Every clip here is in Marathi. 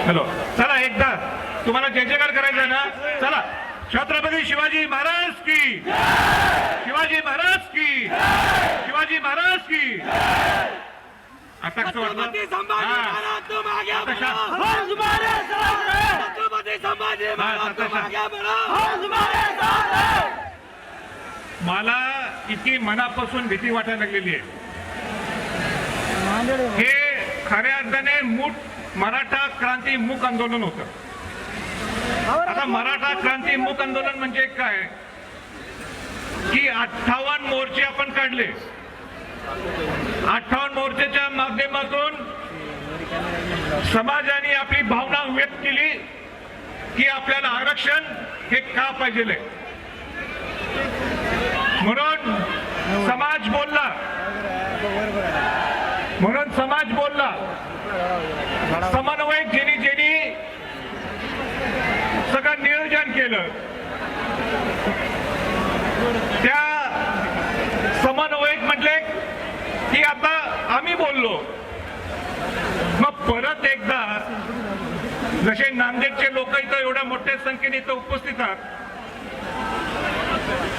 हॅलो, चला एकदा तुम्हाला जय जयकार करायचं ना. चला, छत्रपती शिवाजी महाराज की, शिवाजी महाराज की, शिवाजी महाराज की. आता कसं वाटलं? मला इतकी मनापासून भीती वाटायला लागलेली आहे. हे खऱ्या अर्थाने मराठा क्रांती मूक आंदोलन होतं. आता मराठा क्रांती मूक आंदोलन म्हणजे काय की 58 मोर्चे आपण काढले. 58 मोर्चाच्या माध्यमातून समाजाने आपली भावना व्यक्त केली की आपल्याला आरक्षण हे का पाहिजे. म्हणून समाज बोलला, समन्वयक ज्यांनी सगळं नियोजन केलं त्या समन्वयक म्हटले की आता आम्ही बोललो. मग परत एकदा जसे नांदेडचे लोक इथं एवढ्या मोठ्या संख्येने इथं उपस्थित आहेत,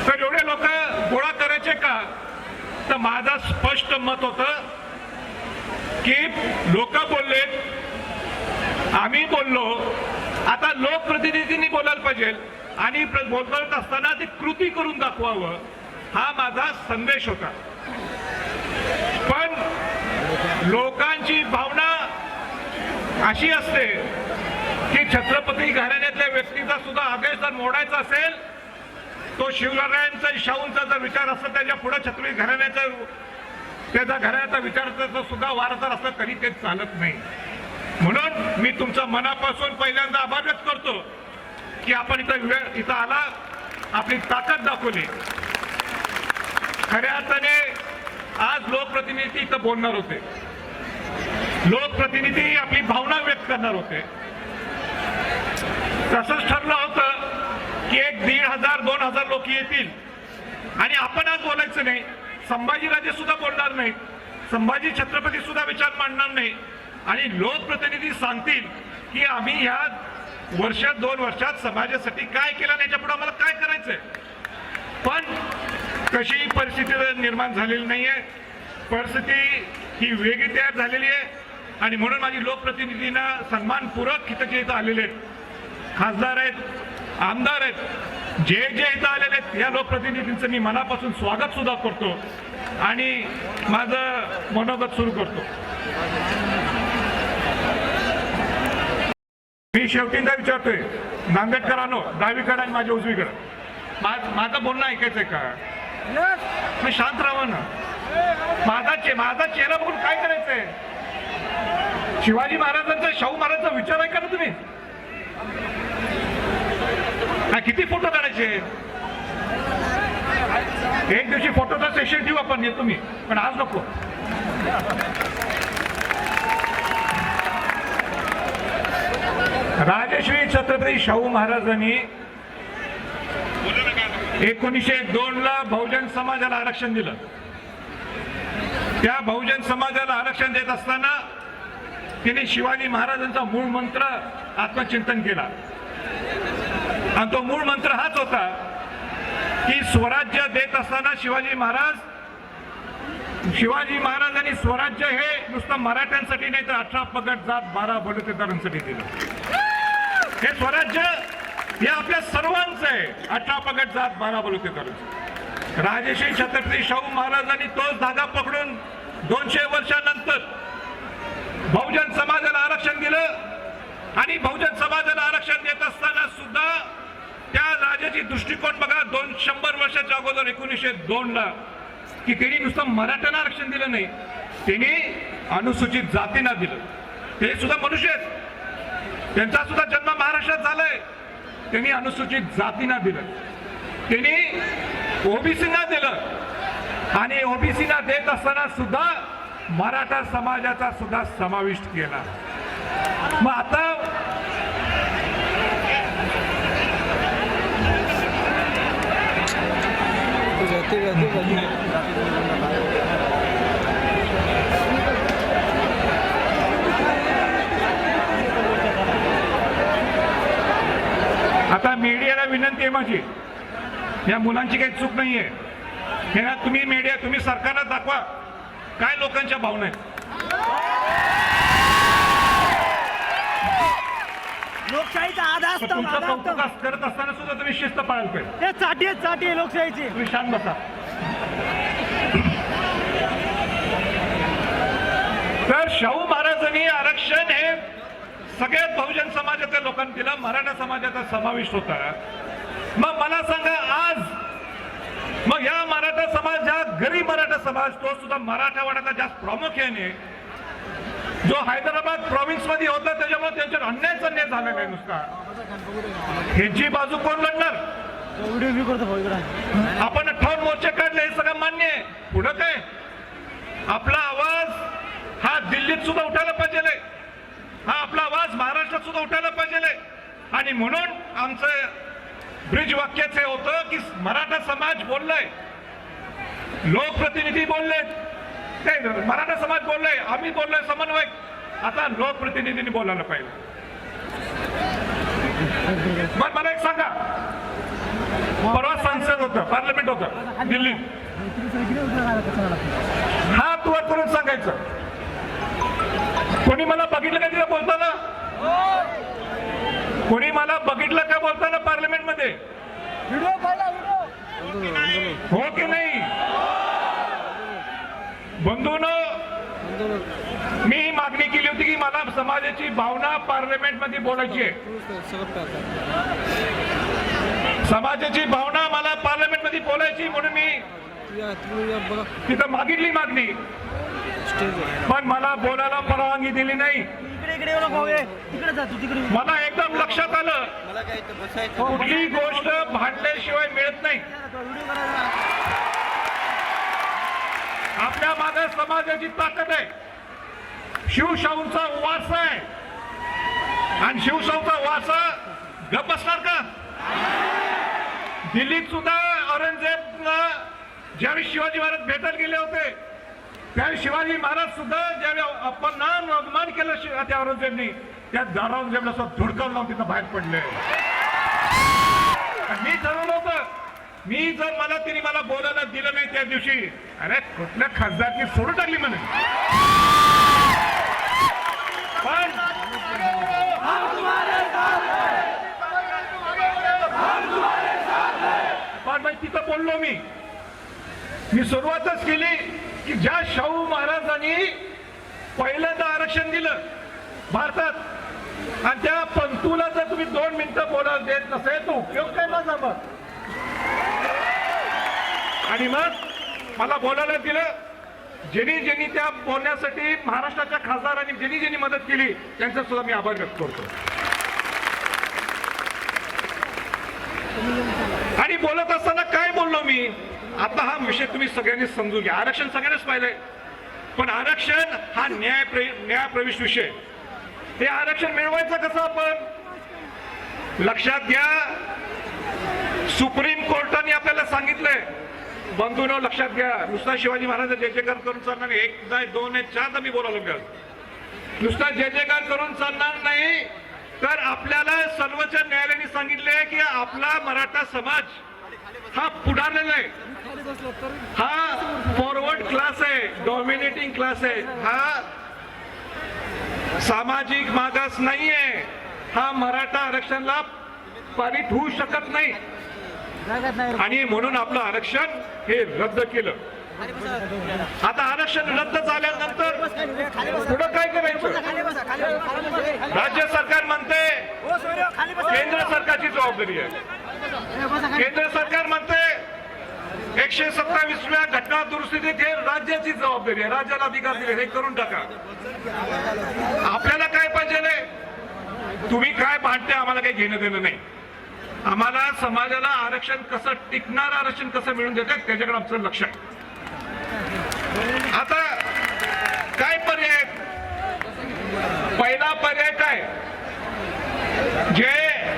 तर एवढे लोक गोळा करायचे का? तर माझं स्पष्ट मत होतं की लोक बोललेत, आम्ही बोललो, आता लोकप्रतिनिधींनी बोलायला पाहिजे आणि बोलत असताना ते कृती करून दाखवावं, हा माझा संदेश होता. पण लोकांची भावना अशी असते की छत्रपती घराण्यातल्या व्यक्तीचा सुद्धा आदेश जर मोडायचा असेल, तो शिवरायांचा शाहूंचा जर विचार असतो, त्याच्या पुढे छत्रपती घराण्याचा त्याचा घराण्याचा विचाराचा सुद्धा वारसा असला तरी ते चालत नाही. म्हणून मी तुमचा मनापासून पहिल्यांदा आभार व्यक्त करतो की आपण इथं आला, आपली ताकद दाखवली. खऱ्या अर्थाने आज लोकप्रतिनिधी इथं बोलणार होते, लोकप्रतिनिधी आपली भावना व्यक्त करणार होते. तसंच ठरलं होतं की 1,500-2,000 लोक येतील आणि आपण आज बोलायचं नाही. संभाजीराजे सुद्धा बोलणार नाहीत, संभाजी छत्रपती सुद्धा विचार मांडणार नाही आणि लोकप्रतिनिधी सांगतील की आम्ही ह्या वर्षात 2 वर्षात समाजासाठी काय केलं, याच्या पुढे आम्हाला काय करायचंय. पण कशी परिस्थिती निर्माण झालेली नाहीये. परिस्थिती ही वेगळी तयार झालेली आहे आणि म्हणून माझी लोकप्रतिनिधींना सन्मानपूर्वक इथं आलेले आहेत, खासदार आहेत, आमदार आहेत, जे इथं आलेले आहेत या लोकप्रतिनिधींचं मी मनापासून स्वागत सुद्धा करतो आणि माझं मनोगत सुरू करतो. मी शेवटींदा विचारतोय, नांदेडकरांनो, डावीकडे आणि माझ्या उजवीकडे माझं बोलणं ऐकायचंय का? मी शांत राहावं ना. माझा चेहरा बघून काय करायचंय? शिवाजी महाराजांचा, शाहू महाराजांचा विचार आहे का ना तुम्ही? किती फोटो काढायचे? एक दिवशी फोटोचा सेशन देऊ आपण, येतो मी, पण आज नको. राजश्री छत्रपती शाहू महाराजांनी 1902ला बहुजन समाजाला आरक्षण दिलं. त्या बहुजन समाजाला आरक्षण देत असताना त्यांनी शिवाजी महाराजांचा मूळ मंत्र आत्मचिंतन केला आणि तो मूळ मंत्र हाच होता की स्वराज्य देत असताना शिवाजी महाराजांनी स्वराज्य हे नुसतं मराठ्यांसाठी नाही तर 18 पगड जात 12 बलुतेदारांसाठी दिलं. हे स्वराज्य हे आपल्या सर्वांचं आहे, 18 पगड जात 12 बलुतेदारांचं. राजश्री छत्रपती शाहू महाराजांनी तोच धागा पकडून 200 वर्षानंतर बहुजन समाजाला आरक्षण दिलं आणि बहुजन समाजाला आरक्षण देत असताना सुद्धा त्या राजाची दृष्टिकोन बघा. 200 वर्षाच्या अगोदर 1902ला की त्यांनी नुसतं मराठ्यांना आरक्षण दिलं नाही, त्यांनी अनुसूचित जातींना दिलं. ते सुद्धा मनुष्य आहेत, त्यांचा सुद्धा जन्म महाराष्ट्रात झालाय. त्यांनी अनुसूचित जातींना दिलं, त्यांनी ओबीसीना दिलं आणि ओबीसीना देत असताना सुद्धा मराठा समाजाचा सुद्धा समावेश केला. मग आता आता मीडियाला विनंती आहे माझी, या मुलांची काही चूक नाहीये. हे ना तुम्ही मीडिया, तुम्ही सरकारला दाखवा काय लोकांच्या भावना आहेत. लोकशाहीचा आधार स्तंभ, तुमचं आधार कौतुक स्तंभ. करत असताना सुद्धा तुम्ही शिस्त पाळायला पाहिजे. हे चाटी आहे लोकशाहीची. तुम्ही शांत बसा. तर शाहू महाराजांनी आरक्षण हे सगळ्यात बहुजन समाजाच्या लोकांनी दिलं, मराठा समाजाचा समावेश होता. मग मला सांगा आज, मग या मराठा समाज, ज्या गरीब मराठा समाज, तो सुद्धा मराठवाड्याचा जास्त प्रामुख्याने जो हैदराबाद प्रॉव्हिन्स मध्ये होता, त्याच्यामुळे त्यांच्यावर अन्याय झाला नाही नुसता. ह्यांची बाजू कोण लढणार? आपण ठाऊन मोर्चे काढले, हे सगळं मान्य आहे. पुढं काय, आपला आवाज हा दिल्लीत सुद्धा उठायला पाहिजे, हा आपला आवाज महाराष्ट्रात सुद्धा उठायला पाहिजे. आणि म्हणून आमचं ब्रिज वाक्याच हे होतं की मराठा समाज बोललाय, लोकप्रतिनिधी बोलले, मराठा समाज बोललाय, आम्ही बोललोय समन्वय, आता लोकप्रतिनिधींनी बोलायला पाहिजे. मग मला एक सांगा, परवा संसद होतं, पार्लमेंट होतं दिल्लीत, हात वर करून सांगायचं, कोणी मला बघितलं का तिला बोलताना? कोणी मला बघितलं का बोलताना पार्लमेंट मध्ये? हो की नाही? बंधूंनो, मी मागणी केली होती की मला समाजाची भावना पार्लमेंट मध्ये बोलायची आहे. समाजाची भावना मला पार्लमेंट मध्ये बोलायची, म्हणून मी तिथं मागितली मागणी, पण मला बोलायला परवानगी दिली नाही. मला एकदम लक्षात आलं, कुठली गोष्ट भांडल्याशिवाय मिळत नाही. आपल्या मागे समाजाची ताकद आहे, शिवशाहूंचा वारसा आहे, आणि शिवशाहूंचा वारसा गप्प बसणार का? दिल्लीत सुद्धा औरंगजेबला ज्यावेळी शिवाजी महाराज भेटायला गेले होते, त्यावेळी शिवाजी महाराज सुद्धा ज्यावेळी अपमान केलं त्या औरंगजेबनी, त्या औरंगजेबला धुडकावून लावून तिथं बाहेर पडले. मी ठरवलं होतं, मी जर तिने मला बोलायला दिलं नाही त्या दिवशी, अरे कुठल्या खासदारकी सोडून टाकली म्हणे. पण तिथं बोललो मी सुरुवातच केली की ज्या शाहू महाराजांनी पहिल्यांदा आरक्षण दिलं भारतात, आणि त्या पंतूला जर तुम्ही 2 मिनिटं बोलायला देत नसेल तर उपयोग काय माझा? मग आणि मग मला बोलायला दिलं. ज्यांनी त्या बोलण्यासाठी महाराष्ट्राच्या खासदारांनी ज्यांनी मदत केली, त्यांचा सुद्धा मी आभार व्यक्त करतो. आणि बोलत असताना काय बोललो मी? आता हा विषय तुम्ही सगळ्यांनी समजून घ्या. आरक्षण सगळ्यांनाच पाहिलंय, पण आरक्षण हा न्यायप्रविष्ट विषय. हे आरक्षण मिळवायचं कसं आपण? लक्षात घ्या, सुप्रीम कोर्टाने आपल्याला सांगितलंय, बंधूंनो लक्षात घ्या, नुसता शिवाजी महाराज जय जयकार करून चालणार नाही. 1 नाही 2 नाही 4 मी बोलायला लागलो. नुसता जय जयकार करून चालणार नाही, तर आपल्याला सर्वोच्च न्यायालयाने सांगितले की आपला मराठा समाज हा पुढारलेला आहे, हा फॉरवर्ड क्लास आहे, डॉमिनेटिंग क्लास आहे, हा सामाजिक मागास नाहीये, हा मराठा आरक्षणाला पारित होऊ शकत नाही. आणि म्हणून आपलं आरक्षण हे रद्द केलं. आता आरक्षण रद्द झाल्यानंतर पुढं काय करायचं? राज्य सरकार म्हणते केंद्र सरकारची जबाबदारी आहे. केंद्र सरकार म्हणते 127व्या घटना दुरुस्तीत हे राज्याची जबाबदारी आहे, राज्याला अधिकार दिले, हे करून टाका. आपल्याला काय पाहिजे? तुम्ही काय भांडते आम्हाला काही घेणं देणं नाही. आम्हाला समाजाला आरक्षण कसं टिकणार, आरक्षण कसं मिळून देतात त्याच्याकडे आमचं लक्ष आहे. आता काय पर्याय? पहिला पर्याय काय? जे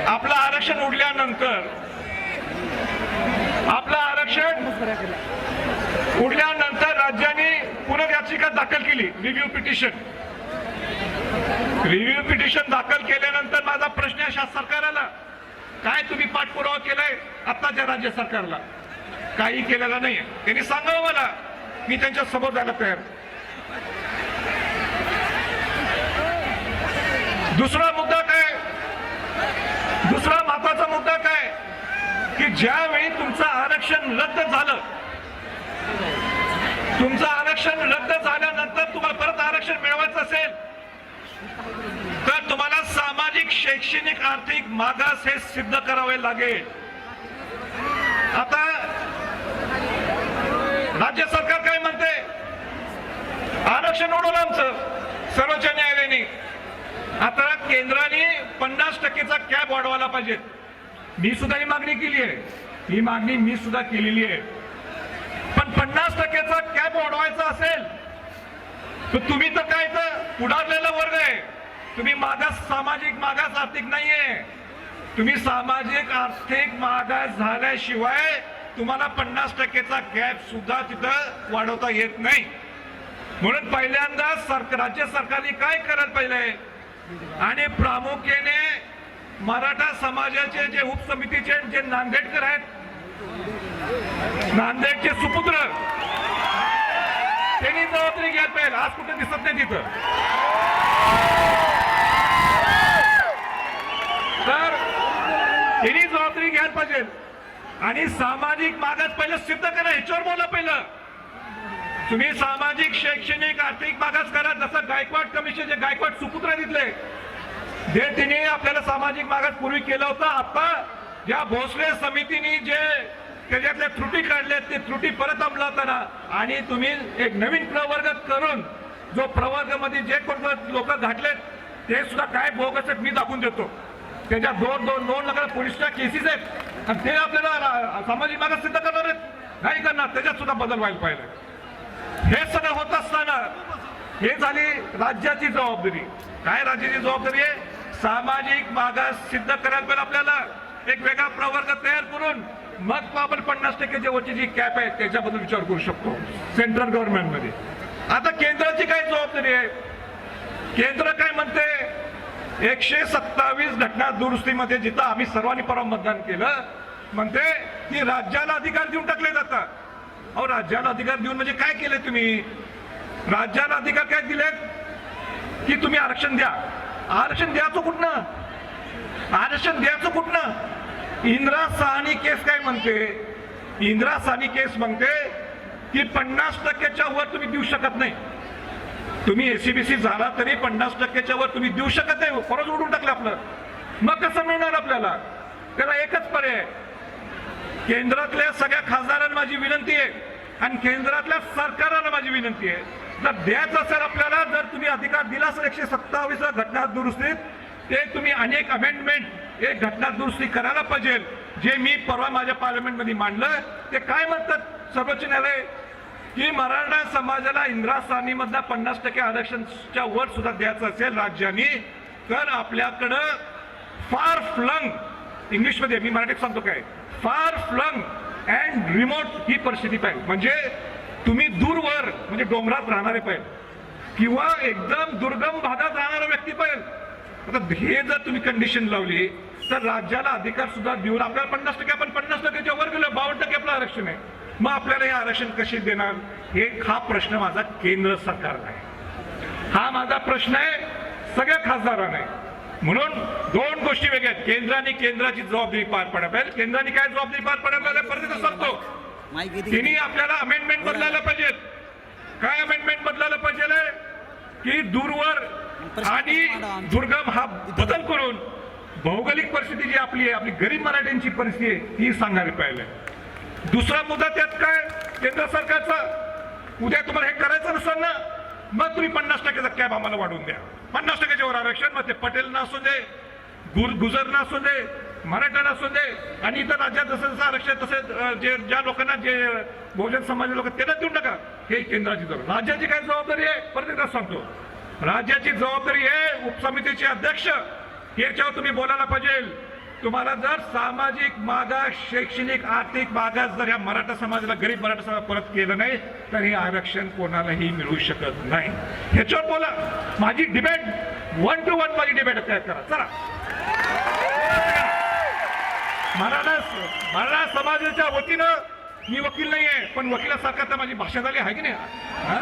आपलं आरक्षण उडल्यानंतर, राज्याने पुनर्याचिका दाखल केली, रिव्ह्यू पिटिशन दाखल केल्यानंतर माझा प्रश्न आहे सरकारला, काय तुम्ही पाठपुरावा केलाय आत्ताच्या राज्य सरकारला? काही केलेला नाहीये. त्यांनी सांगावं मला, मी त्यांच्या समोर जायला तयार. दुसरा मुद्दा काय, दुसरा महत्वाचा मुद्दा काय की ज्यावेळी तुमचं आरक्षण रद्द झालं, तुमचं आरक्षण रद्द झाल्यानंतर तुम्हाला परत आरक्षण मिळवायचं असेल तर तुम्हाला सामाजिक, शैक्षणिक, आर्थिक मागास हे सिद्ध करावे लागेल. आता राज्य सरकार काय म्हणते? आरक्षण उडवलं आमचं सर्वोच्च न्यायालयाने. आता केंद्राने 50% कॅप वाढवायला पाहिजे. मी सुद्धा ही मागणी केली आहे, ही मागणी मी सुद्धा केलेली आहे. पण 50% कॅप वाढवायचा असेल तर तुम्ही तर काय तर पुढारलेला वर्ग आहे. तुम्ही मागास, सामाजिक मागास आर्थिक नाहीये. तुम्ही सामाजिक आर्थिक मागास झाल्याशिवाय तुम्हाला 50% कॅप सुद्धा तिथं वाढवता येत नाही. म्हणून पहिल्यांदा राज्य सरकारने काय करायला पाहिजे, आणि प्रामुख्याने मराठा समाजाचे जे उपसमितीचे जे नांदेडकर आहेत, नांदेडचे सुपुत्र, त्यांनी जबाबदारी घ्यायला पाहिजे. आज कुठे दिसत नाही तिथं. तर त्यांनी जबाबदारी घ्यायला पाहिजे आणि सामाजिक मागास पहिलं सिद्ध करा, ह्याच्यावर बोला. पहिलं तुम्ही सामाजिक, शैक्षणिक, आर्थिक मागास करा. जसं गायकवाड कमिशन, जे गायकवाड सुपुत्र तिथले, जे तिने आपल्याला सामाजिक मागास पूर्वी केलं होतं. आता ज्या भोसले समितीने जे त्याच्यातल्या त्रुटी काढल्या, ते त्रुटी परत अंमलात आणा आणि तुम्ही एक नवीन प्रवर्ग करून, जो प्रवर्गामध्ये जे कोण लोक घातलेत ते सुद्धा काय भोग असतात मी दाखवून देतो. त्याच्या दोन लाख पोलिसच्या केसेस आहेत आणि ते आपल्याला सामाजिक मागास सिद्ध करणार आहेत, नाही करणार. त्याच्यात सुद्धा बदल व्हायला पाहिजे. हे सगळं होत असताना हे झाली राज्याची जबाबदारी. काय राज्याची जबाबदारी आहे? सामाजिक मागास सिद्ध करायला पाहिजे. आपल्याला एक वेगळा प्रवर्ग तयार करून मग आपण 50% वरची जी कॅप आहे त्याच्याबद्दल विचार करू शकतो सेंट्रल गव्हर्नमेंटमध्ये. आता केंद्राची काय जबाबदारी आहे? केंद्र काय म्हणते? 127 घटना दुरुस्तीमध्ये जिथं आम्ही सर्वांनी परवा मतदान केलं, म्हणते की राज्याला अधिकार देऊन टाकले जातात. अहो, राज्याला अधिकार देऊन म्हणजे काय केले तुम्ही? राज्याला अधिकार काय दिले की तुम्ही आरक्षण द्या. आरक्षण द्यायचं कुठनं? आरक्षण द्यायचं कुठनं? इंदिरा साहनी केस काय म्हणते? इंदिरा साहनी केस म्हणते की 50%च्या वर तुम्ही देऊ शकत नाही. तुम्ही एसीबीसी झाला तरी 50%च्या वर तुम्ही देऊ शकत नाही. परत उडून टाकलं आपलं. मग कसं मिळणार आपल्याला? त्याला एकच पर्याय. केंद्रातल्या सगळ्या खासदारांना माझी विनंती आहे आणि केंद्रातल्या सरकारला माझी विनंती आहे, जर द्यायचं असेल आपल्याला, जर तुम्ही अधिकार दिला असेल 127 घटना दुरुस्तीत, ते तुम्ही अनेक अमेंडमेंट एक घटना दुरुस्ती करायला पाहिजे. जे मी परवा माझ्या पार्लमेंटमध्ये मांडलं, ते काय म्हणतात सर्वोच्च न्यायालय की मराठा समाजाला इंदिरा साहनीमधला 50% आरक्षणच्या वर सुद्धा द्यायचं असेल राज्यांनी, तर आपल्याकडं फार फ्लंग, इंग्लिशमध्ये मी मराठीत सांगतो काय, फार फ्लंग अँड रिमोट ही परिस्थिती पाहिजे. म्हणजे तुम्ही दूरवर, म्हणजे डोंगरात राहणारे पाहिजे किंवा एकदम दुर्गम भागात राहणारा व्यक्ती पाहिजे. आता हे जर तुम्ही कंडिशन लावली तर राज्याला अधिकार सुद्धा देऊन आपल्याला 50%, आपण 50%च्या वर गेलो, 52% आपलं आरक्षण आहे. मग आपल्याला हे आरक्षण कसे देणार? हा प्रश्न माझा केंद्र सरकारला आहे. हा माझा प्रश्न आहे सगळ्या खासदारांना आहे. म्हणून दोन गोष्टी वेगळ्या आहेत. केंद्राने केंद्राची जबाबदारी पार पाडायला पाहिजे. केंद्राने काय जबाबदारी पार पाडायला पाहिजे? परत सांगतो, तिने आपल्याला अमेंडमेंट बदलायला पाहिजेत. काय अमेंडमेंट बदलायला पाहिजे की दूरवर आणि दुर्गम हा बदल करून भौगोलिक परिस्थिती जी आपली आहे, आपली गरीब मराठ्यांची परिस्थिती आहे, ती सांगायला पाहिजे. दुसरा मुद्दा त्यात काय, केंद्र सरकारचा, उद्या तुम्हाला हे करायचं नसेल ना, मग तुम्ही 50%चा कॅप आम्हाला वाढवून द्या. 50%च्या वर आरक्षण, मग ते पटेल ना असू दे, गुजर ना असू दे, मराठा असू दे, आणि इतर राज्यात जसं जसं आरक्षण तसे जे ज्या लोकांना, जे बहुजन समाजाचे लोक, त्यांना देऊन टाका. हे केंद्राची जबाबदारी. राज्याची काय जबाबदारी आहे? परत एकदा सांगतो, राज्याची जबाबदारी आहे उपसमितीचे अध्यक्ष, याच्यावर तुम्ही बोलायला पाहिजे. तुम्हाला जर सामाजिक मागास, शैक्षणिक, आर्थिक मागास जर या मराठा समाजाला, गरीब मराठा समाज परत केलं नाही तर हे आरक्षण कोणालाही मिळू शकत नाही. ह्याच्यावर बोला. माझी डिबेट 1 to 1 माझी डिबेट तयार करा. चला मराठा समाजाच्या वतीनं मी वकील नाहीये, पण वकिलासारखा तर माझी भाषा झाली आहे की नाही? हा?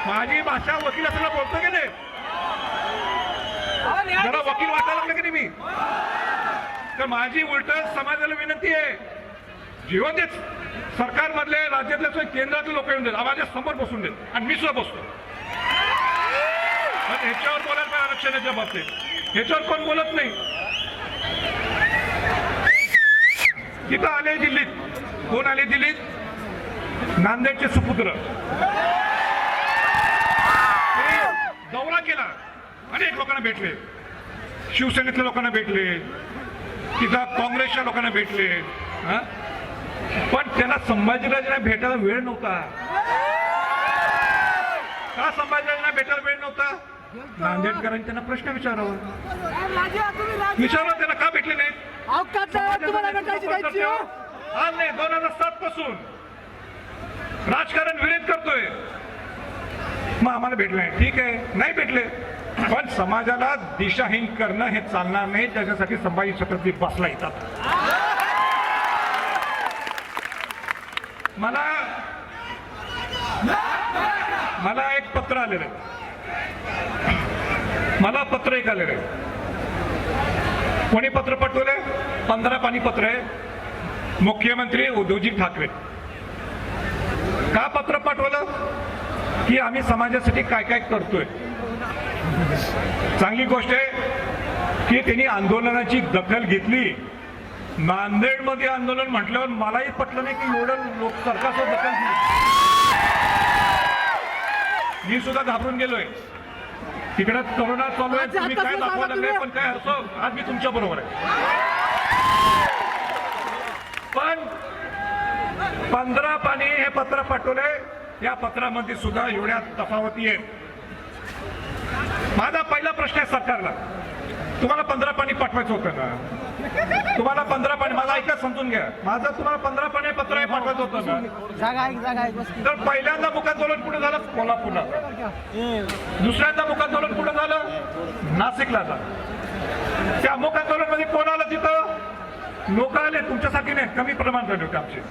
माझी भाषा वकिलासारखं बोलतो की नाही? जरा वकील वाटायला लागलं की नाही मी? तर माझी उलट समाजाला विनंती आहे, जेव्हा तेच सरकारमधले राज्यातले केंद्रातले लोक येऊन देत माझ्या समोर बसून देत आणि मी सुद्धा बसतो. पण ह्याच्यावर बोलायला पाहिजे आरक्षणाच्या बाबतीत, ह्याच्यावर कोण बोलत नाही. तिथं आले दिल्लीत, कोण आले दिल्लीत? नांदेडचे सुपुत्र. ते दौरा केला, अनेक लोकांना भेटले, शिवसेनेतल्या लोकांना भेटले, तिथं काँग्रेसच्या लोकांना भेटले. पण त्यांना संभाजीराजांना भेटायला वेळ नव्हता. का संभाजीराजांना भेटायला वेळ नव्हता? नांदेडकरांनी त्यांना प्रश्न विचारावा, त्यांना का भेटले नाहीत? आज नाही, 2007 पासून राजकारण विरोध करतोय, मग आम्हाला भेटले नाही. ठीक आहे, नाही भेटले, पण समाजाला दिशाहीन करणं हे चालणार नाही. त्याच्यासाठी संभाजी छत्रपती बसला येतात. मला एक पत्र आलेलं आहे, मला पत्र एक आलेलं आहे. कोणी पत्र पाठवले? 15 पानी पत्र आहे. मुख्यमंत्री उद्धवजी ठाकरे. का पत्र पाठवलं? की आम्ही समाजासाठी काय काय करतोय. चांगली गोष्ट आहे की त्यांनी आंदोलनाची दखल घेतली. नांदेडमध्ये आंदोलन म्हटल्यावर मलाही पटलं नाही की एवढं लोक सरकारचं दखल घेतली. मी सुद्धा घाबरून गेलोय. तिकडे कोरोना चालू आहे, तुम्ही काय दाखवा लागले, पण काय असो, आज मी तुमच्या बरोबर आहे. पण 15 पानी हे पत्र पाठवले. या पत्रामध्ये सुद्धा एवढ्या तफावती आहेत. माझा पहिला प्रश्न आहे सरकारला, तुम्हाला 15 पानी पाठवायचं होतं ना? तुम्हाला 15 पानी, माझा ऐका, समजून घ्या, माझं तुम्हाला 15 पानी पत्र हे पाठवायचं होतं ना? तर पहिल्यांदा मुखांदोलन कुठे झालं? कोल्हापूरला. दुसऱ्यांदा मुखांदोलन कुठे झालं? नाशिकला झालं. त्या मुखांदोलन मध्ये कोण आलं? तिथं लोक आले, तुमच्यासाठी नाही, कमी प्रमाण झाले होते आमचे.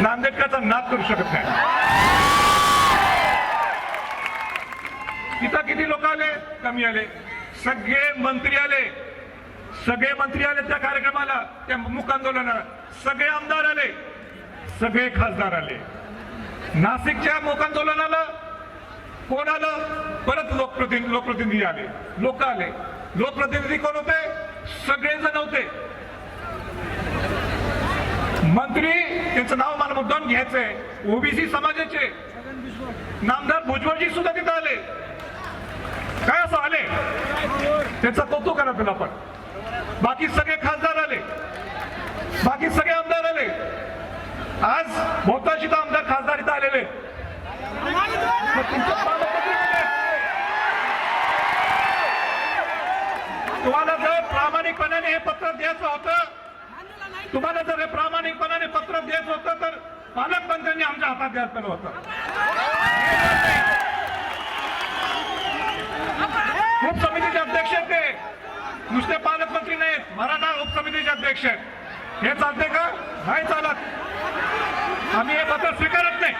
नांदेडकरचा नाद करू शकत नाही. तिथं किती लोक आले? कमी आले. सगळे मंत्री आले, सगळे मंत्री आले त्या कार्यक्रमाला, त्या मुक आंदोलनाला. सगळे आमदार आले, सगळे खासदार आले. नाशिकच्या मुक आंदोलनाला कोण आलं? परत लोकप्रतिनिधी आले, लोक आले. लोकप्रतिनिधी कोण होते? सगळेजण होते. मंत्री, त्यांचं नाव मला मुद्दाम घ्यायचंय, ओबीसी समाजाचे नामदार भुजबळजी सुद्धा तिथं आले. काय असं आले? त्याचा कौतुक करा तुला. पण बाकी सगळे खासदार आले, बाकी सगळे आमदार आले. आज बहुतांश इथं आमदार खासदार इथं आलेले. तुम्हाला जर प्रामाणिकपणाने हे पत्र द्यायचं होतं, तुम्हाला जर हे प्रामाणिकपणाने पत्र द्यायचं होतं, तर पालकमंत्र्यांनी आमच्या हातात द्यायचं होतं. उपसमितीचे अध्यक्ष आहेत ते, नुसते पालकमंत्री नाहीत, मराठा उपसमितीचे अध्यक्ष आहेत. हे चालते का? नाही चालत. आम्ही हे पत्र स्वीकारत नाही.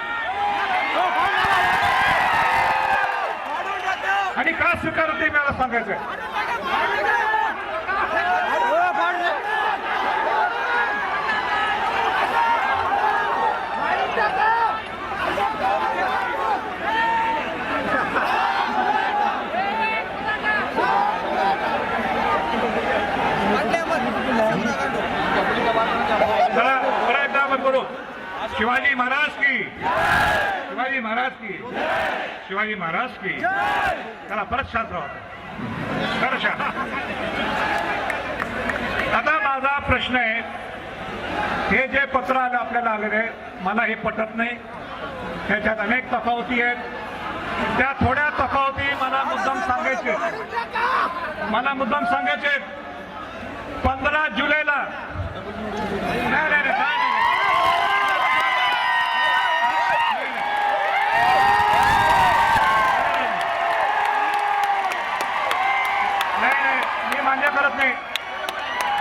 आणि का स्वीकारत नाही मला सांगायचंय. शिवाजी महाराज की, शिवाजी महाराज की, शिवाजी महाराज की. चला परत शांत राहा, खरं शांत. आता माझा प्रश्न आहे, हे जे पत्र आलं आपल्याला आलेले, मला हे पटत नाही. त्याच्यात अनेक तफावती आहेत. त्या थोड्या तफावती मला मुद्दाम सांगायचे, 15 जुलैला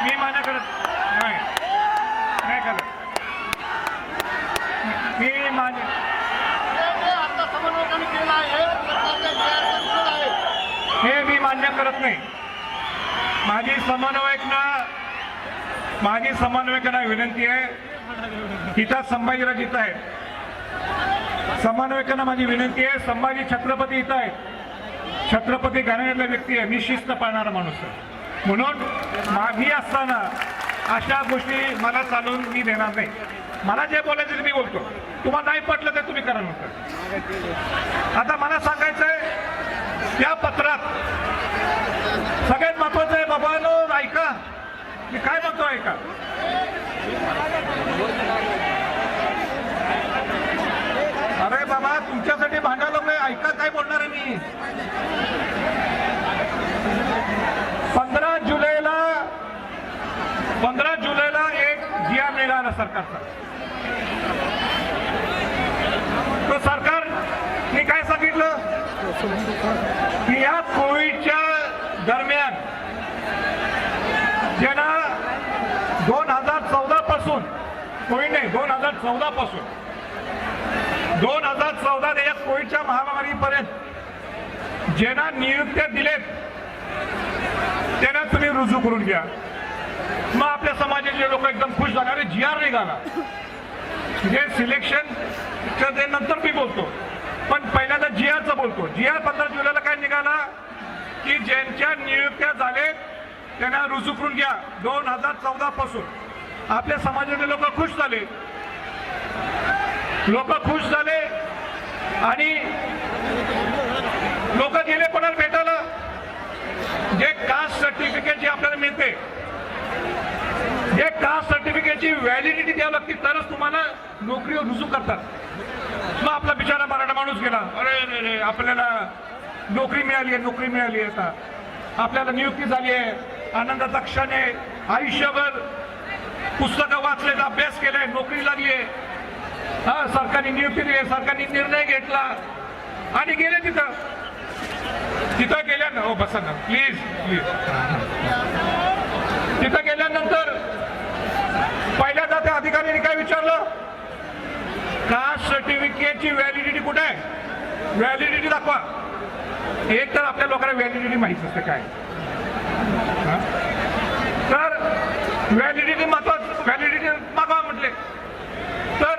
मी मान्य करत नाही करत. मी मान्य आता समन्वयकांनी केलं आहे सरकारच्या GR आहे. हे मी मान्य करत नाही. माझी समन्वयकांना विनंती आहे. इथं संभाजीराज इथं आहेत. समन्वयकांना माझी विनंती आहे. संभाजी छत्रपती इथं आहेत. छत्रपती घराण्यातला व्यक्ती आहे. मी शिस्त पाळणारा माणूस आहे. म्हणून मी असताना अशा गोष्टी मला चालवून मी देणार नाही. मला जे बोलायचं ते मी बोलतो. तुम्हाला नाही पटलं तर तुम्ही करा नंतर. आता मला सांगायचंय या पत्रात सगळ्यात महत्वाचं आहे. बाबांनो ऐका, मी काय म्हणतो ऐका. अरे बाबा तुमच्यासाठी भांडायला लागलोय. ऐका काय बोलणार आहे मी. 15 जुलैला एक GR निघाला सरकारचा. तो सरकारने काय सांगितलं की या कोविडच्या दरम्यान ज्यांना 2014 पासून कोविड नाही 2014 पासून 2014 या कोविडच्या महामारीपर्यंत ज्यांना नियुक्त्या दिलेत त्यांना तुम्ही रुजू करून घ्या. मग आपल्या समाजाचे लोक एकदम खुश झाले. अरे GR निघाला. जे सिलेक्शन ते नंतर मी बोलतो, पण पहिल्यांदा GRचं बोलतो. GR 15 जुलैला काय निघाला की ज्यांच्या नियुक्त्या झालेत त्यांना रुजू करून घ्या. 2014 पासून आपल्या समाजाचे लोक खुश झाले. आणि लोक गेले कोणाला भेटायला. जे कास्ट सर्टिफिकेट जे आपल्याला मिळते, जे कास्ट सर्टिफिकेटची व्हॅलिडिटी द्यावी लागते तरच तुम्हाला नोकरीवर रुजू करतात. मग आपला बिचारा मराठा माणूस गेला. अरे आपल्याला नोकरी मिळाली आहे. आता आपल्याला नियुक्ती झाली आहे. आनंदाचा क्षण आहे. आयुष्यभर पुस्तकं वाचलेत, अभ्यास केलाय, नोकरी लागली आहे. सरकारने नियुक्ती दिली, सरकारने निर्णय घेतला आणि गेले तिथं गेल्यानं हो बसा ना प्लीज. तिथं गेल्यानंतर पहिल्यांदा त्या अधिकाऱ्यांनी काय विचारलं, कास्ट सर्टिफिकेटची व्हॅलिडिटी कुठे आहे, व्हॅलिडिटी दाखवा. एक तर आपल्या लोकांना व्हॅलिडिटी माहित नसते काय. तर व्हॅलिडिटी मागवा म्हटले. तर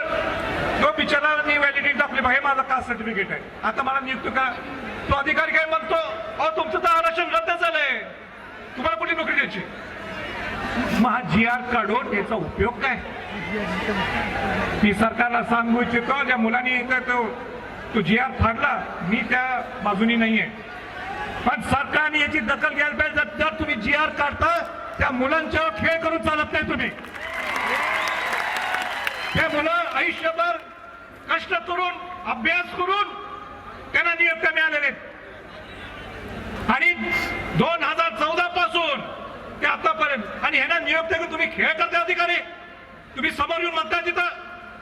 तो बिचाराने व्हॅलिडिटी दाखवली. हे माझं कास्ट सर्टिफिकेट आहे, आता मला नियुक्त का. तो अधिकारी काय म्हणतो, अहो तुमचं तर आरक्षण रद्द झालंय, तुम्हाला कुठली नोकरी द्यायची. मग हा GR काढून याचा उपयोग काय. मी सरकारला सांगू इच्छितो, ज्या मुलांनी तो GR फाडला, मी त्या बाजूनी नाहीये, पण सरकारने याची दखल घ्यायला पाहिजे. जर तुम्ही GR काढता त्या मुलांच्यावर खेळ करून चालत नाही. तुम्ही त्या मुलं आयुष्यभर कष्ट करून अभ्यास करून त्यांना नियुक्त्या मिळालेल्या आहेत आणि 2014 पासून ते आतापर्यंत. आणि ह्यांना नियुक्त्या तुम्ही खेळ करते अधिकारी. तुम्ही समोर येऊन म्हणता तिथं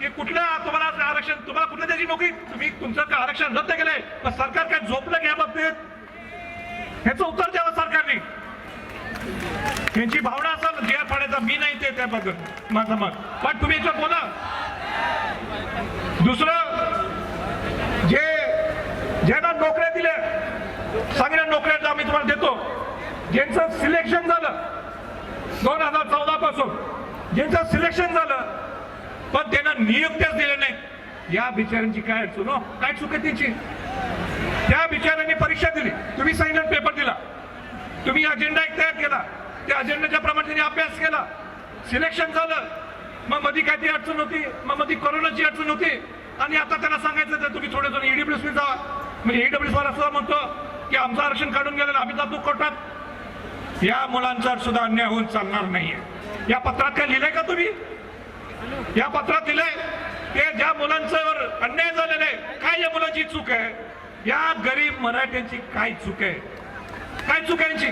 की कुठल्या तुम्हाला आरक्षण, तुम्हाला कुठल्या त्याची नोकरी, तुम्ही तुमचं आरक्षण रद्द केलंय, पण सरकार काय झोपलं घ्या बाबतीत. ह्याचं उत्तर द्यावं सरकारने. त्यांची भावना असेल GR फाडायचा, मी नाही ते त्याबद्दल माझं मत, पण तुम्ही याच्यावर बोला. दुसरं, ज्यांना नोकऱ्या दिल्या, सगळ्या नोकऱ्या आम्ही तुम्हाला देतो. ज्यांचं सिलेक्शन झालं 2014 पासून, ज्यांचं सिलेक्शन झालं पण त्यांना नियुक्त्याच दिल्या नाही, या बिचाऱ्यांची काय अडचण हो, काय चूक आहे त्यांची. त्या बिचाऱ्यांनी परीक्षा दिली, तुम्ही सांगितलं पेपर दिला, तुम्ही अजेंडा एक तयार केला, त्या अजेंडाच्या प्रमाणे त्यांनी अभ्यास केला, सिलेक्शन झालं. मग मध्ये काय ती अडचण होती, मग मध्ये कोरोनाची अडचण होती, आणि आता त्यांना सांगायचं तर तुम्ही थोडे जण EWS जावा. म्हणजे EWS वाला सुद्धा म्हणतो की आमचं आरक्षण काढून गेलेलं, आम्ही जातो कोर्टात. या मुलांचा सुद्धा अन्याय होऊन चालणार नाहीये. या पत्रात काय लिहिलंय का तुम्ही. या पत्रात लिहिलंय ते ज्या मुलांच्यावर अन्याय झालेला आहे, काय या मुलांची चूक आहे, या गरीब मराठ्यांची काय चूक आहे, काय चूक आहे यांची.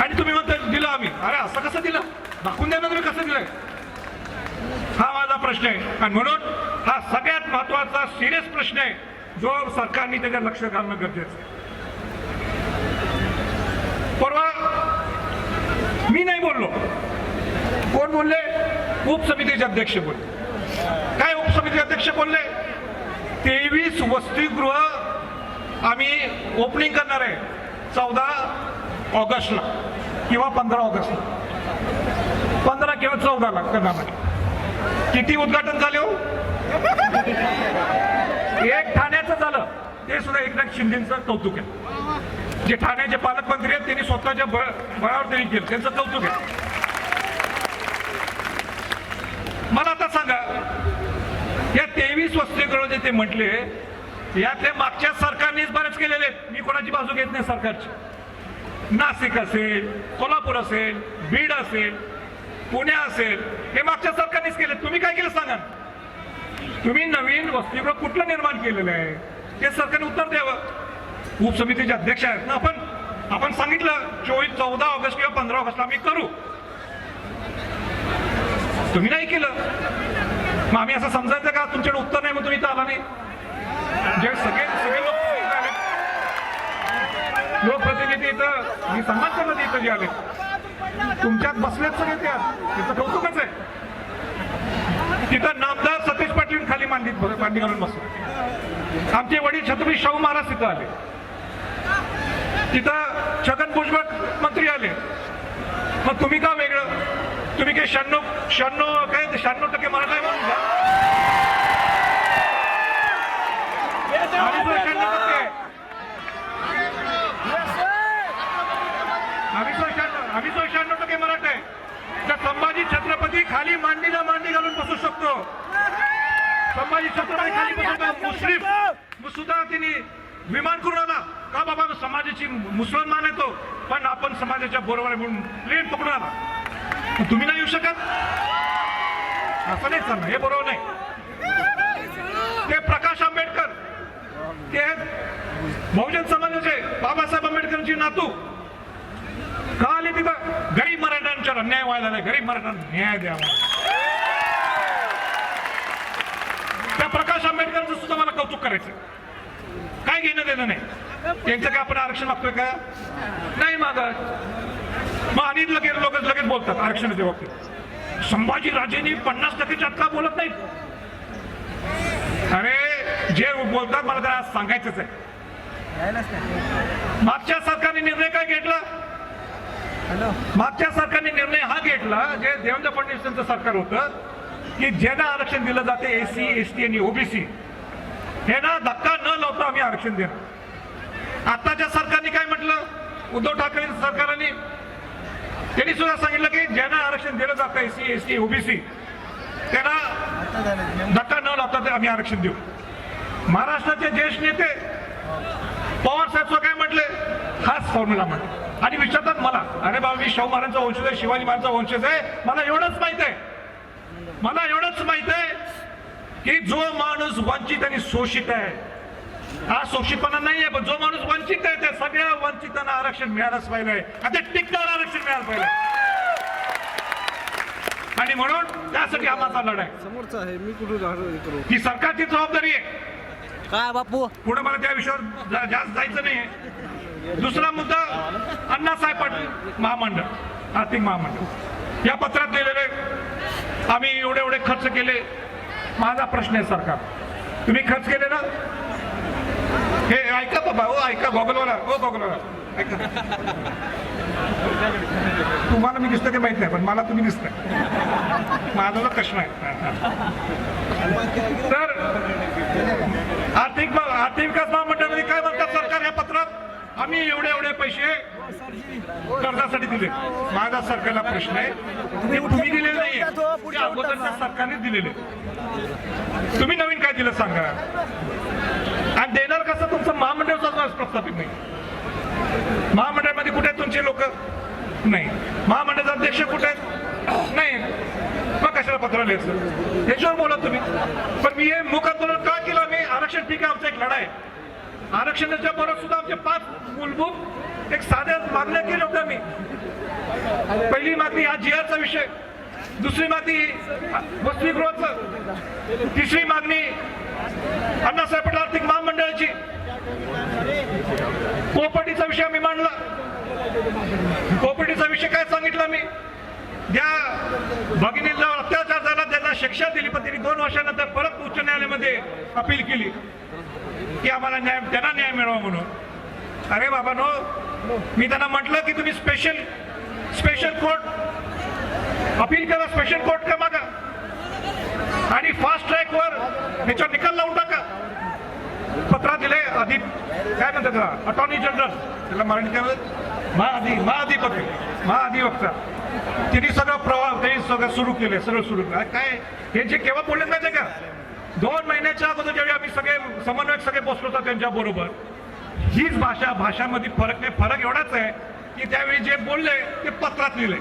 आणि तुम्ही म्हणता दिलं आम्ही. अरे असं कसं दिलं, दाखवून द्या ना तुम्ही कसं दिलंय. हा माझा प्रश्न आहे. आणि म्हणून हा सगळ्यात महत्वाचा सिरियस प्रश्न आहे, जो सरकारने त्याच्यावर लक्ष घालणं गरजेचं आहे. परवा मी नाही बोललो, बोलले? उपसमितीचे अध्यक्ष बोलले. काय उपसमिती अध्यक्ष बोलले? 23 वसतिगृह आम्ही ओपनिंग करणार आहे 14 ऑगस्टला किंवा 15 ऑगस्टला, 15 किंवा 14ला करणार आहे. किती उद्घाटन झाले हो? एक ठाण्याचं झालं, ते सुद्धा एकनाथ शिंदेचं कौतुक आहे. जे ठाण्याचे पालकमंत्री आहेत त्यांनी स्वतःच्या बळावर त्यांनी केलं, त्यांचं कौतुक आहे. मला आता सांगा, या 23 वसतिगृह जे ते म्हटले यातले मागच्या सरकारनेच बरेच केलेले आहेत. मी कोणाची बाजू घेत नाही सरकारची. नाशिक असेल, सोलापूर असेल, बीड असेल, पुणे असेल, हे मागच्या सरकारनेच केले. तुम्ही काय केलं सांगा? तुम्ही नवीन वसतिगृह कुठलं निर्माण केलेलं आहे ते सरकारने उत्तर द्यावं. उपसमितीचे अध्यक्ष आहेत ना आपण सांगितलं 14 ऑगस्ट किंवा 15 ऑगस्टला आम्ही करू. तुम्ही नाही केलं. मग आम्ही असं समजायचं का तुमच्याकडे उत्तर नाही मग तुम्ही इथं आला नाही? जे सगळे लोकप्रतिनिधी इथं, मी समाजमध्ये इथं जे आले तुमच्यात बसलेत सगळे, त्याचं कौतुकच आहे. तिथं नामदार सतीश पाटील खाली मांडी घालून बसले. आमचे वडील छत्रपती शाहू महाराज तिथं आले. तिथं छगन भुजबळ मंत्री आले. मग तुम्ही का वेगळं? तुम्ही काय 96% मराठा आहे म्हणून का? 96% मराठा आहे. तर संभाजी छत्रपती खाली मांडीला मांडी घालून बसू शकतो. संभाजी छत्रपती खाली बसू. मुस्लिम सुद्धा त्यांनी विमान करून आला का बाबा समाजाची मुसलमान आहे तो, पण आपण समाजाच्या बरोबर म्हणून प्लेन पकडून आला. तुम्ही नाही येऊ शकत? असं नाही चालणार, हे बरोबर नाही. ते प्रकाश आंबेडकर ते बहुजन समाजाचे बाबासाहेब आंबेडकरांची नातू का आले तिथं? गरीब मराठ्यांच्यावर अन्याय व्हायला नाही, गरीब मराठ्यांना न्याय द्यावा. त्या प्रकाश आंबेडकरांचं सुद्धा मला कौतुक करायचं. काय घेणं देणं नाही. त्यांचं काय आपण आरक्षण मागतोय का? नाही मागत. मग आणि लगेच बोलतात आरक्षणाच्या बाबतीत. संभाजी राजेंनी 50%च्या आत का बोलत नाहीत? अरे जे बोलतात मला त्याला सांगायचंच आहे. मागच्या सरकारने निर्णय काय घेतला? मागच्या सरकारने निर्णय हा घेतला, जे देवेंद्र फडणवीस यांचं सरकार होतं, की ज्यांना आरक्षण दिलं जाते एससी, एसटी आणि ओबीसी, हे ना धक्का न लावता आम्ही आरक्षण देणार. आताच्या सरकारने काय म्हटलं? उद्धव ठाकरे सरकारने त्यांनी सुद्धा सांगितलं की ज्यांना आरक्षण दिलं जातं एससी, एसटी, ओबीसी, त्यांना धक्का न लावता आम्ही आरक्षण देऊ. महाराष्ट्राचे ज्येष्ठ नेते पवार साहेब काय म्हटले? हाच फॉर्म्युला म्हटलं. आणि विचारतात मला, अरे बाबा मी शाहू महाराजांचा वंशज आहे, शिवाजी महाराजांचा वंशज आहे, मला एवढंच माहित आहे की जो माणूस वंचित आणि शोषित आहे, हा शोषितपणा नाही आहे, पण जो माणूस वंचित आहे त्या सगळ्या वंचितांना आरक्षण मिळालंच पाहिजे. आता टिकणार आरक्षण मिळालं पाहिजे. आणि म्हणून त्यासाठी हा माझा लढा आहे. समोरचा आहे, मी कुठून ही सरकारची जबाबदारी आहे. काय बापू? पुढे मला त्या विषयावर जास्त जायचं नाही. दुसरा मुद्दा, अण्णासाहेब पाटील महामंडळ, आर्थिक महामंडळ, या पत्रात दिलेले आम्ही एवढे खर्च केले. माझा प्रश्न आहे सरकार, तुम्ही खर्च केले ना? हे ऐका बाबा, हो ऐका, गॉगलवाला, हो गॉगलवाला ऐका. तुम्हाला मी दिसतं ते माहित नाही, पण मला तुम्ही दिसतंय. माझा प्रश्न आहे. तर आर्थिक विकास महामंडळामध्ये काय म्हणतात सरकार या पत्रात? आम्ही एवढे पैसे कर्जासाठी दिले. माझा सरकारला प्रश्न आहे, ते तुम्ही दिलेले नाही, अगोदरच्या सरकारने दिलेले. तुम्ही नवीन काय दिलं सांगा? आणि देणार कसं? तुमचं महामंडळ प्रस्थापित नाही. महामंडळामध्ये कुठे आहेत तुमचे लोक? नाही. महामंडळाचा अध्यक्ष कुठे आहेत? नाही. मग कशाला पत्र लिहायचं? याच्यावर बोला तुम्ही. पण मी हे मूक आंदोलन का केलं? मी आरक्षण ठीक आहे, आमचा एक लढा आहे. आरक्षणाच्या बरोबर सुद्धा आमचे 5 मूलभूत एक साध्या मागण्या केल्या होत्या मी. पहिली मागणी हा GR चा विषय, दुसरी मागणी वसतिगृहाचं, तिसरी मागणी अण्णासाहेब पाटील आर्थिक महामंडळाची, कोपर्टीचा विषय आम्ही मांडला. कोपर्टीचा विषय काय सांगितला मी? द्या शिक्षा दिली, पण त्यांनी 2 वर्षानंतर परत उच्च न्यायालयामध्ये अपील केली की आम्हाला त्यांना न्याय मिळावा म्हणून. अरे बाबा नो, मी त्यांना म्हटलं की तुम्ही स्पेशल कोर्ट अपील करा, स्पेशल कोर्ट का मागा आणि फास्ट ट्रॅकवर ह्याच्यावर निकाल लावून टाका. पत्र दिले आधी काय म्हणतात अटॉर्नी जनरल, त्याला मराठी काय म्हणतात, महाधिवक्ता, त्यांनी सगळं प्रवाह त्यांनी सगळं सुरू केलं, सगळं सुरू केलं. काय हे जे केव्हा बोलले माहिती का, 2 महिन्याच्या अगोदर जेव्हा आम्ही सगळे समन्वयक सगळे बसलो होतो त्यांच्या बरोबर, हीच भाषामध्ये फरक नाही. फरक एवढाच आहे की त्यावेळी जे बोलले ते पत्रात लिहिले.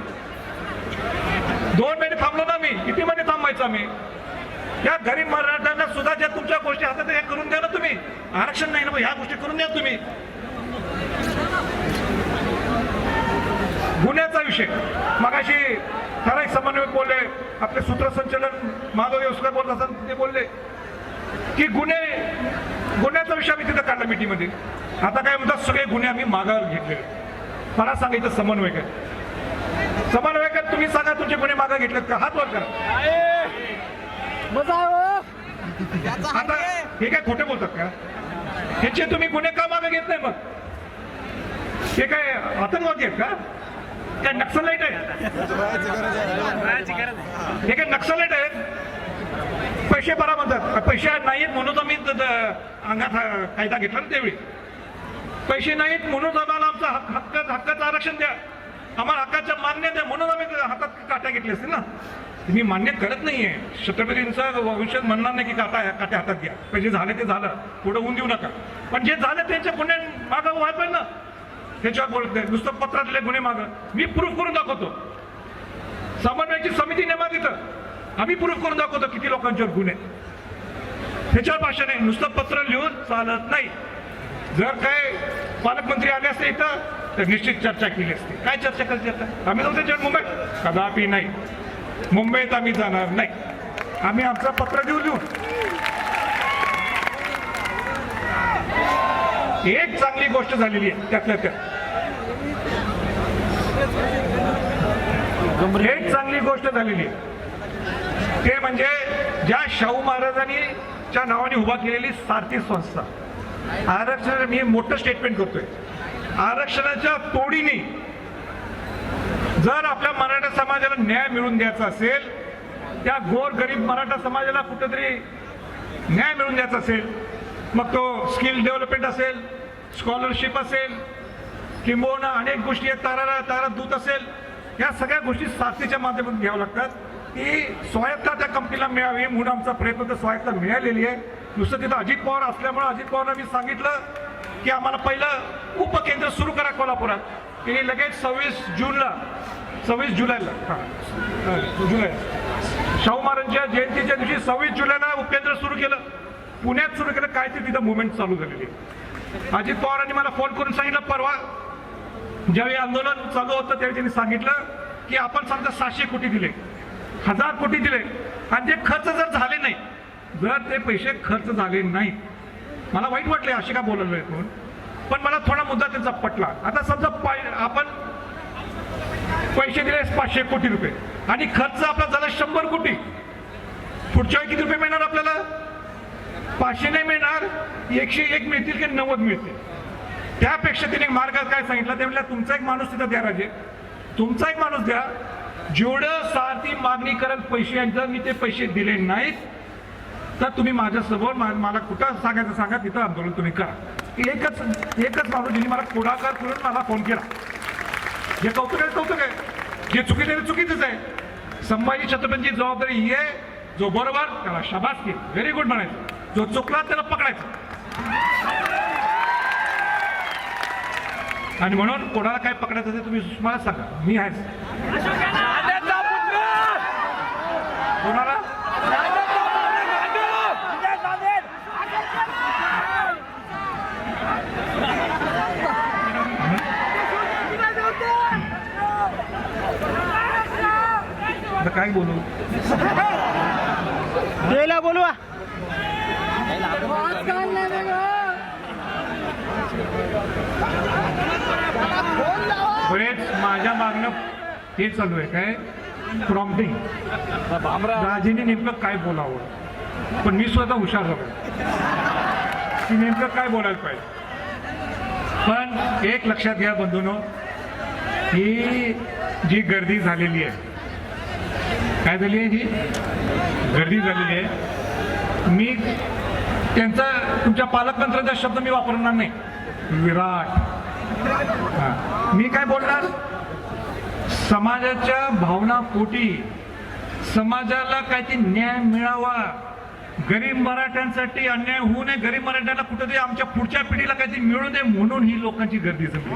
2 महिने थांबलो ना मी, किती महिने थांबायचं आम्ही. या गरीब मराठ्यांना सुद्धा ज्या तुमच्या गोष्टी हातात हे करून द्या ना तुम्ही. आरक्षण नाही ना, ह्या गोष्टी करून द्या तुम्ही. गुन्ह्याचा विषय मगाशी ठराविक समन्वयक बोलले, आपले सूत्रसंचालन माधव व्यवसाय बोलत असताना ते बोलले की गुन्ह्याचा विषय आम्ही तिथं काढला मिटिंगमध्ये. आता काय म्हणतात सगळे गुन्हे आम्ही मागावर घेतले. मला सांगायचं समन्वयक आहे, समन्वयक आहे, तुम्ही सांगा तुमचे गुन्हे मागा घेतलेत का, हात वर करा. आता हे काय खोटे बोलतात का, ह्याचे तुम्ही गुन्हे का मागे घेत नाही मग. हे काय आतंकवादी आहेत का, काय नक्सलाईट आहे, हे काय नक्सलाईट आहेत. पैसे भरा म्हणतात, पैसे नाहीत म्हणून आम्ही अंगात कायदा घेतला ना त्यावेळी. पैसे नाहीत म्हणून आम्हाला आमचा हक्काचं आरक्षण द्या, आम्हाला हक्काच्या मान्य द्या म्हणून आम्ही हातात काट्या घेतली असतील ना. तुम्ही मान्य करत नाहीये. छत्रपतींचा वंश म्हणणार नाही की काट्या हातात घ्या, पण जे झाले ते झालं, पुढे होऊन देऊ नका. पण जे झालं त्यांच्या गुन्हे मागं व्हायला पाहिजे ना. त्याच्यावर बोलत नाही, नुसतं पत्रातले गुन्हे मागं मी प्रूफ करून दाखवतो. समन्वयाची समिती नेमा तिथं, आम्ही प्रूफ करून दाखवतो किती लोकांच्यावर गुन्हे. त्याच्यावर भाषा नाही, नुसतं पत्र लिहून चालत नाही. जर काय पालकमंत्री आले असते इथं तर निश्चित चर्चा केली असते. काय चर्चा करते आता, आम्ही जाऊ त्याच्यावर मुंबईत कदापि नाही, मुंबईत आम्ही जाणार नाही. आम्ही आमचं पत्र लिहून एक चांगली गोष्ट झालेली आहे त्यातल्या त्यात. एक चांगली गोष्ट झालेली आहे ते म्हणजे ज्या शाहू महाराजांनी च्या नावाने उभा केलेली सारथी संस्था. आरक्षण, मी मोठं स्टेटमेंट करतोय, आरक्षणाच्या तोडीने जर आपल्या मराठा समाजाला न्याय मिळवून द्यायचा असेल, त्या गोर गरीब मराठा समाजाला कुठेतरी न्याय मिळवून द्यायचा असेल, मग तो स्किल डेव्हलपमेंट असेल, स्कॉलरशिप असेल, किंबहुना अनेक गोष्टी तारा दूत असेल, या सगळ्या गोष्टी साथीच्या माध्यमातून घ्याव्या लागतात. ती स्वायत्ता त्या कंपनीला मिळावी म्हणून आमचा प्रयत्न तर स्वायत्ता मिळालेली आहे. नुसतं तिथं अजित पवार असल्यामुळे अजित पवारांना मी सांगितलं की आम्हाला पहिलं उपकेंद्र सुरू करा कोल्हापुरात. की लगेच 26 जुलैला शाहू महाराजांच्या जयंतीच्या दिवशी 26 जुलैला उपकेंद्र सुरू केलं, पुण्यात सुरू केलं. काय ते तिथं मुवमेंट चालू झालेली. अजित पवारांनी मला फोन करून सांगितलं, परवा ज्यावेळी आंदोलन चालू होतं त्यावेळी त्यांनी सांगितलं की आपण समजा 700 कोटी दिले, 1000 कोटी दिले आणि ते खर्च जर झाले नाही, जर ते पैसे खर्च झाले नाही, मला वाईट वाटले असे का बोलायला कोण, पण मला थोडा मुद्दा त्यांचा पटला. आता समजा आपण पैसे दिले 500 कोटी रुपये आणि खर्च आपला झाला 100 कोटी, पुढच्या वेळी किती रुपये मिळणार आपल्याला? 500 नाही मिळणार, 101 मिळतील की 90 मिळतील. त्यापेक्षा तिने मार्ग काय सांगितलं, ते म्हणलं तुमचा एक माणूस तिथं द्या राजे, तुमचा एक माणूस द्या, जेवढं सारथी मागणी करेल पैसे, जर मी ते पैसे दिले नाहीत तर तुम्ही माझ्यासमोर मला कुठं सांगायचं सांगा, तिथं आंदोलन तुम्ही करा. एकच माणूस जिने मला पुढाकार करून मला फोन केला. जे कौतुक आहे, जे चुकीचं आहे चुकीचंच आहे. संभाजी छत्रपतींची जबाबदारी ही आहे, जो बरोबर त्याला शाबासकी, व्हेरी गुड म्हणायचं, जो चुकला त्याला पकडायचं. आणि म्हणून कोणाला काय पकडायचं असेल तुम्ही मला सांगा, मी आहे. कोणाला काय बोलू, बोलवा. बरेच माझ्या मागणं हे चालू आहे काय प्रॉम्प्टिंग. राजेने नेमकं काय बोलावं, पण मी स्वतः हुशार झालो की नेमकं काय बोलायला पाहिजे. पण एक लक्षात घ्या बंधूंनो, ही जी गर्दी झालेली आहे, काय झाली आहे, ही गर्दी झालेली आहे. मी त्यांचा तुमच्या पालकमंत्र्यांचा शब्द मी वापरणार नाही, विराट. हां, मी काय बोलणार, समाजाच्या भावना पोटी समाजाला काहीतरी न्याय मिळावा, गरीब मराठ्यांसाठी अन्याय होऊ नये, गरीब मराठ्यांना कुठेतरी आमच्या पुढच्या पिढीला काहीतरी मिळू नये म्हणून ही लोकांची गर्दी जमली.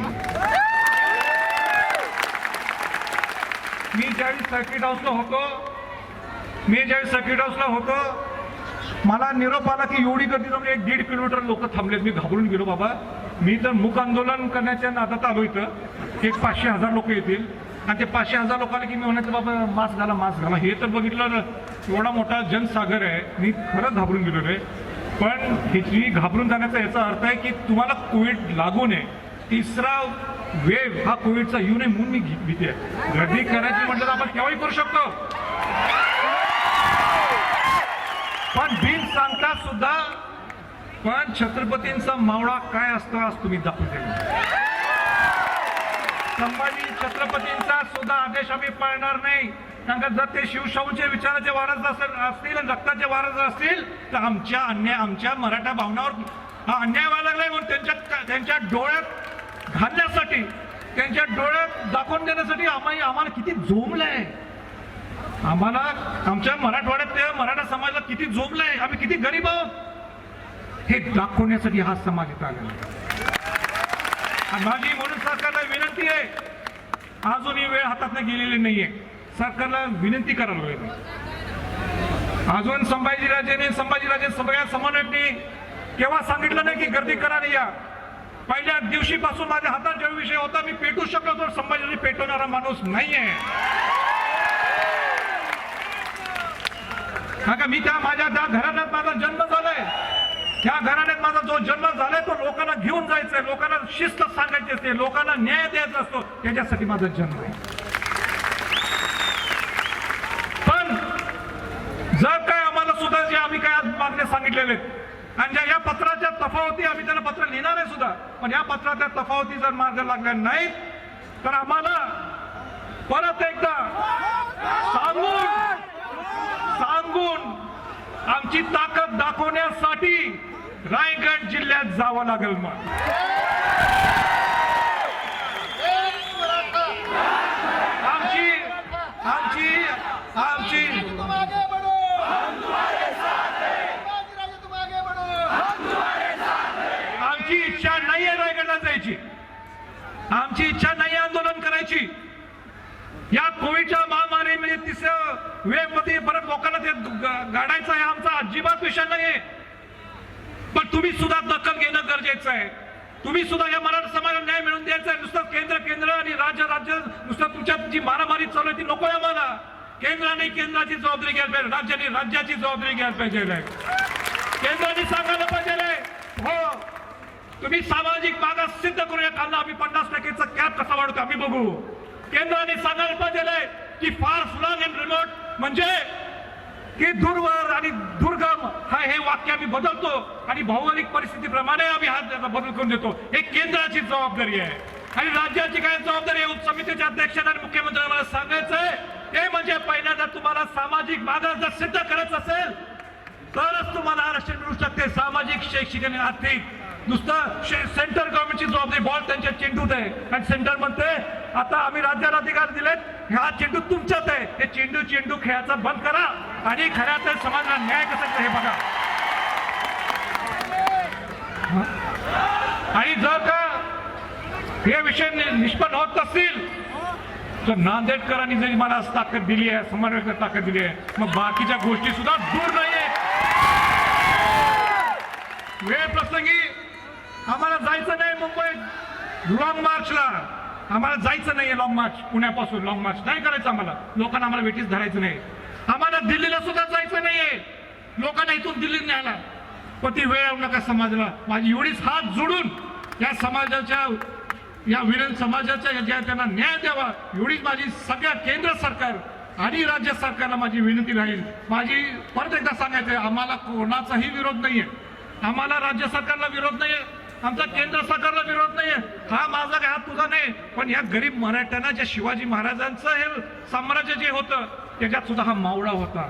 मी ज्यावेळी सर्किट हाऊसला होतो, मला निरोप आला की एवढी गर्दी जमली, 1.5 किलोमीटर लोक थांबलेत. मी घाबरून गेलो बाबा. मी तर मूक आंदोलन करण्याच्या नादात आलो इथं. एक 500,000 लोक येतील आणि ते 500,000 लोकांना की मी म्हणायचं बाबा मास्क घाला. हे तर बघितलं ना, एवढा मोठा जनसागर आहे. मी खरंच घाबरून गेलो रे. पण ही घाबरून जाण्याचा याचा अर्थ आहे की तुम्हाला कोविड लागू नये, तिसरा वेव हा कोविडचा येऊ नये म्हणून मी भीती आहे. गर्दी करायची म्हटलं तर आपण केव्हाही करू शकतो, पण बिन सांगता सुद्धा. पण छत्रपतींचा मावळा काय असतो आज तुम्ही दाखवून दिला. संभाजी छत्रपतींचा सुद्धा आदेश आम्ही पाळणार नाही. कारण का जर ते शिवशाहूचे विचाराचे वारस असतील आणि रक्ताचे वारस असतील तर आमच्या मराठा भावनावर हा अन्याय व्हायला लागलाय म्हणून त्यांच्या डोळ्यात घालण्यासाठी, त्यांच्या डोळ्यात दाखवून देण्यासाठी आम्हाला किती जोमलंय. आम्हाला आमच्या मराठवाड्यात मराठा समाजाला किती जोमलंय, आम्ही किती गरीब आहोत हे दाखवण्यासाठी हा समाज इथं आलेला आहे. माझी म्हणून सरकारला विनंती आहे, अजूनही वेळ हातातनं गेलेली नाहीये. सरकारला विनंती करायला पाहिजे. अजून संभाजीराजे सगळ्या समन्वयकांनी केव्हा सांगितलं नाही की गर्दी करा नाही या. पहिल्या दिवशीपासून माझ्या हातात जो विषय होता मी पेटू शकलो तर संभाजीराजे पेटवणारा माणूस नाहीये. मी माझ्या त्या घराण्यात माझा जन्म झालाय, त्या घराण्यात माझा जो जन्म झालाय तो लोकांना घेऊन जायचंय, लोकांना शिस्त सांगायची असते, लोकांना न्याय द्यायचा असतो, त्याच्यासाठी माझा जन्म आहे. पण जर काय आम्हाला सुद्धा जे आम्ही काय आज मागण्या सांगितलेले आहेत आणि ज्या या पत्राच्या तफावती आम्ही त्याला पत्र लिहिणार आहे सुद्धा, पण या पत्राच्या तफावती जर मार्ग लागल्या नाहीत तर आम्हाला परत एकदा सांगून आमची ताकद दाखवण्यासाठी रायगड जिल्ह्यात जावं लागेल. मग आमची इच्छा नाहीये रायगडला जायची, आमची इच्छा नाही आंदोलन करायची. या कोविडच्या महामारीमध्ये तिसऱ्या वेळेमध्ये परत लोकांना ते गाडायचं आहे, आमचा अजिबात विषय नाहीये. पण तुम्ही सुद्धा दखल घेणं गरजेचं आहे. तुम्ही सुद्धा या मराठा समाजाला न्याय मिळवून द्यायचा आहे. नुसतं केंद्र आणि राज्य नुसतं तुमच्यात जी मारामारी चालू आहे ती नको आहे आम्हाला. केंद्राने केंद्राची जबाबदारी घ्यायला पाहिजे, राज्याने राज्याची जबाबदारी घ्यायला पाहिजे. केंद्राने सांगायला पाहिजे हो तुम्ही सामाजिक मागास सिद्ध करूया, कांदा आम्ही 50%चा कॅप कसा वाढवतो आम्ही बघू. केंद्राने सांगायला पाहिजे की फार फ्लंग अँड रिमोट म्हणजे की दूरवर आणि दुर्गम हे वाक्य आम्ही बदलतो आणि भौगोलिक परिस्थितीप्रमाणे आम्ही हा बदल करून देतो. हे केंद्राची जबाबदारी आहे आणि राज्याची काय जबाबदारी आहे. उपसमितीच्या अध्यक्षांना आणि मुख्यमंत्र्यांना मला सांगायचंय ते म्हणजे पहिल्यांदा तुम्हाला सामाजिक मागास जर सिद्ध करायचं असेल तरच तुम्हाला आरक्षण मिळू शकते. सामाजिक, शैक्षणिक आणि आर्थिक नुसतं सेंट्रल गव्हर्नमेंटची जबाबदारी बॉल त्यांच्या चेंडूत आहे आणि सेंटर म्हणते आता आम्ही राज्याला अधिकार दिलेत, हा चेंडू तुमच्यात आहे. हे चेंडू खेळायचा बंद करा आणि खऱ्या तर समाजाला न्याय कसा हे बघा. आणि जर का हे विषय निष्पन्न होत नसतील तर नांदेडकरांनी जरी मला ताकद दिली आहे, समन्वयक ताकद दिली आहे, मग बाकीच्या गोष्टी सुद्धा दूर नाहीये. वेळ प्रसंगी आम्हाला जायचं नाही मुंबईत लॉंग मार्चला, आम्हाला जायचं नाहीये लॉंग मार्च, पुण्यापासून लॉंग मार्च नाही करायचं आम्हाला. लोकांना आम्हाला वेटीस धरायचं नाही. आम्हाला दिल्लीला सुद्धा जायचं नाहीये, लोकांना इथून दिल्लीत न्यायला. पण ती वेळ येऊ नका समाजाला. माझी एवढीच हात जोडून या समाजाच्या या विरल समाजाच्या ज्या त्यांना न्याय द्यावा एवढीच माझी सगळ्या केंद्र सरकार आणि राज्य सरकारला माझी विनंती राहील. माझी परत एकदा सांगायचं आहे, आम्हाला कोणाचाही विरोध नाहीये, आम्हाला राज्य सरकारला विरोध नाहीये, आमचा केंद्र सरकारला विरोध नाहीये. हा माझा काय, हा तुझा नाही. पण या गरीब मराठ्यांना ज्या शिवाजी महाराजांचं हे साम्राज्य जे होतं त्याच्यात सुद्धा हा मावळा होता.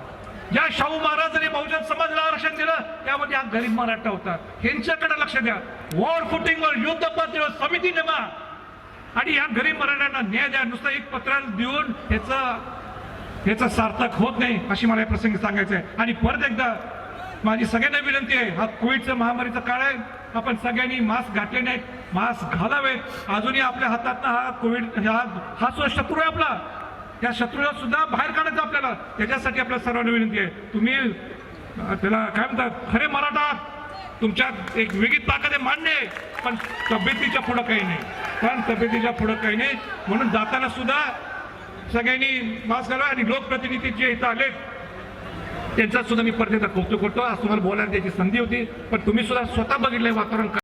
ज्या शाहू महाराजांनी बहुजन समाजाला आरक्षण दिलं त्यामध्ये हा गरीब मराठा होता. ह्यांच्याकडे लक्ष द्या. वॉर फुटिंगवर युद्ध पातळीवर समिती नेमा आणि या गरीब मराठ्यांना न्याय द्या. नुसतं एक पत्र देऊन ह्याचं सार्थक होत नाही अशी मला या प्रसंगी सांगायचं आहे. आणि परत एकदा माझी सगळ्यांना विनंती आहे, हा कोविडचा महामारीचा काळ आहे, आपण सगळ्यांनी मास्क घातले नाहीत, मास्क घालावेत. अजूनही आपल्या हातात हा कोविड हा जो शत्रू आहे आपला, त्या शत्रूला सुद्धा बाहेर काढायचं आपल्याला. त्याच्यासाठी आपल्या सर्वांना विनंती आहे, तुम्ही त्याला काय म्हणतात, खरे मराठा, तुमच्यात एक वेगळी ताकद आहे मान्य आहे, पण तब्येतीच्या पुढं काही नाही. पण तब्येतीच्या पुढं काही नाही. म्हणून जाताना सुद्धा सगळ्यांनी मास्क घाला. आणि लोकप्रतिनिधी जे इथं आले त्यांचा सुद्धा मी परत एकदा कौतुक करतो. आज तुम्हाला बोलायला त्याची संधी होती, पण तुम्ही सुद्धा स्वतः बघितलंय वातावरण